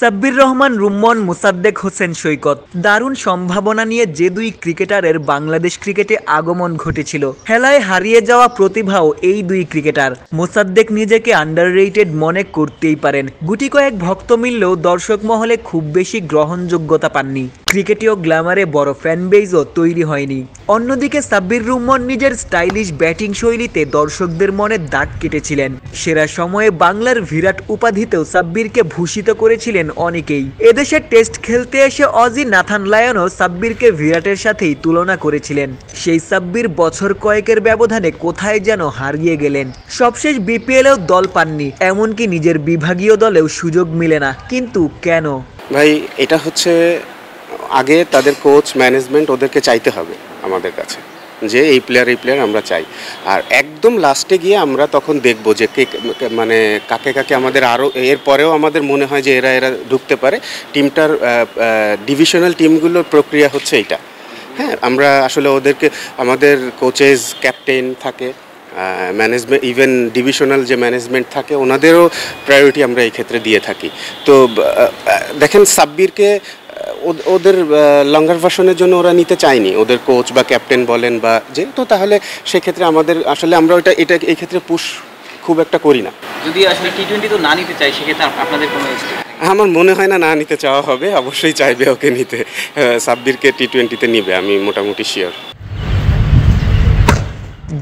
সাব্বির রহমান রুম্মন, মোসাদ্দেক হোসেন সৈকত। দারুণ সম্ভাবনা নিয়ে যে দুই ক্রিকেটারের বাংলাদেশ ক্রিকেটে আগমন ঘটেছিল, খেলায় হারিয়ে যাওয়া প্রতিভাও এই দুই ক্রিকেটার। মোসাদ্দেক নিজেকে আন্ডাররেটেড মনে করতেই পারেন, গুটি কয়েক ভক্ত মিললেও দর্শক মহলে খুব বেশি গ্রহণযোগ্যতা পাননি। ক্রিকেটীয় গ্ল্যামারে বড় ফ্যানবেজও তৈরি হয়নি। অন্যদিকে সাব্বির রুম্মন নিজের স্টাইলিশ ব্যাটিং শৈলীতে দর্শকদের মনে দাগ কেটেছিলেন। সেরা সময়ে বাংলার বিরাট উপাধিতেও সাব্বিরকে ভূষিত করেছিলেন অনেকেই। এদেশে টেস্ট খেলতে এসে অজি নাথান লায়নও সাব্বিরকে বিরাটের সাথেই তুলনা করেছিলেন। সেই সাব্বির বছর কয়েকের ব্যবধানে কোথায় যেন হারিয়ে গেলেন। সবশেষ বিপিএলেও দল পাননি, এমনকি নিজের বিভাগীয় দলেও সুযোগ মিলে না। কিন্তু কেন? ভাই, এটা হচ্ছে আগে তাদের কোচ ম্যানেজমেন্ট ওদেরকে চাইতে হবে আমাদের কাছে যে এই প্লেয়ার আমরা চাই। আর একদম লাস্টে গিয়ে আমরা তখন দেখব যে মানে কাকে কাকে আমাদের আরও এরপরেও আমাদের মনে হয় যে এরা ঢুকতে পারে। টিমটার ডিভিশনাল টিমগুলোর প্রক্রিয়া হচ্ছে এইটা। হ্যাঁ, আমরা আসলে ওদেরকে আমাদের কোচেস ক্যাপ্টেন থাকে, ম্যানেজমেন্ট, ইভেন ডিভিশনাল যে ম্যানেজমেন্ট থাকে ওনাদেরও প্রায়োরিটি আমরা এই ক্ষেত্রে দিয়ে থাকি। তো দেখেন, সাব্বিরকে ওদের লঙ্গার ভার্সনের জন্য ওরা নিতে চায়নি, ওদের কোচ বা ক্যাপ্টেন বলেন বা যে, তো তাহলে সেক্ষেত্রে আমাদের আসলে আমরা এটা এই ক্ষেত্রে পুশ খুব একটা করি না। যদি আসলে টি-20 তো না নিতে চাই, সেক্ষেত্রে আপনাদের কোনো আমার মনে হয় না নিতে চাওয়া হবে। অবশ্যই চাইবে ওকে নিতে, সাব্বিরকে টি-20তে নিবে, আমি মোটামুটি শিওর।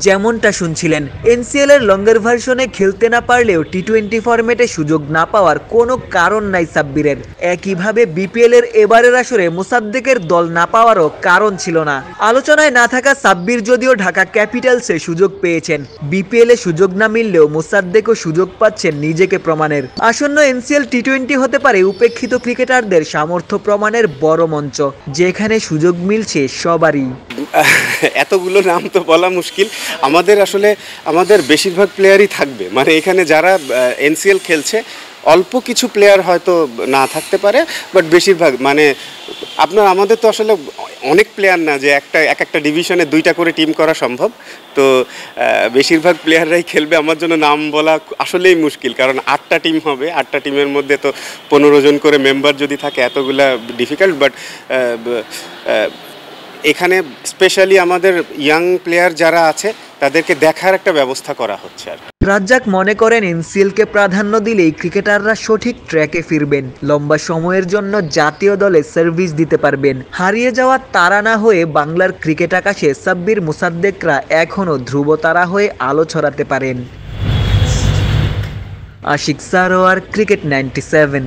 যেমনটা শুনছিলেন, এনসিএল এর লঙ্গার ভার্সনে খেলতে না পারলেও টি-20 ফরম্যাটে সুযোগ না পাওয়ার কোনো কারণ নাই সাব্বিরের। একইভাবে বিপিএল এর এবারের আসরে মোসাদ্দেকের দল না পাওয়ারও কারণ ছিল না। আলোচনায় না থাকা সাব্বির যদিও ঢাকা ক্যাপিটালসে সুযোগ পেয়েছেন, বিপিএল এ সুযোগ না মিললেও মোসাদ্দেকও সুযোগ পাচ্ছেন নিজেকে প্রমাণের। আসন্ন এনসিএল টি-20 হতে পারে উপেক্ষিত ক্রিকেটারদের সামর্থ্য প্রমাণের বড় মঞ্চ, যেখানে সুযোগ মিলছে সবারই। এতগুলো নাম তো বলা মুশকিল। আমাদের বেশিরভাগ প্লেয়ারই থাকবে, মানে এখানে যারা এনসিএল খেলছে অল্প কিছু প্লেয়ার হয়তো না থাকতে পারে, বাট বেশিরভাগ মানে আমাদের তো আসলে অনেক প্লেয়ার না যে একটা ডিভিশনে 2টা করে টিম করা সম্ভব। তো বেশিরভাগ প্লেয়াররাই খেলবে। আমার জন্য নাম বলা আসলেই মুশকিল, কারণ 8টা টিম হবে, 8টা টিমের মধ্যে তো 15 জন করে মেম্বার যদি থাকে, এতগুলা ডিফিকাল্ট। বাট এখানে স্পেশালি আমাদের ইয়াং প্লেয়ার যারা আছে তাদেরকে দেখার একটা ব্যবস্থা করা হচ্ছে। আর রাজ্জাক মনে করেন, এনসিএলকে প্রাধান্য দিলেই ক্রিকেটাররা সঠিক ট্র্যাকে ফিরবেন, লম্বা সময়ের জন্য জাতীয় দলে সার্ভিস দিতে পারবেন। হারিয়ে যাওয়া তারা না হয়ে বাংলার ক্রিকেট আকাশে সাব্বির, মোসাদ্দেকরা এখনও ধ্রুবতারা হয়ে আলো ছড়াতে পারেন। আশিক সারোয়ার, ক্রিকেট 97।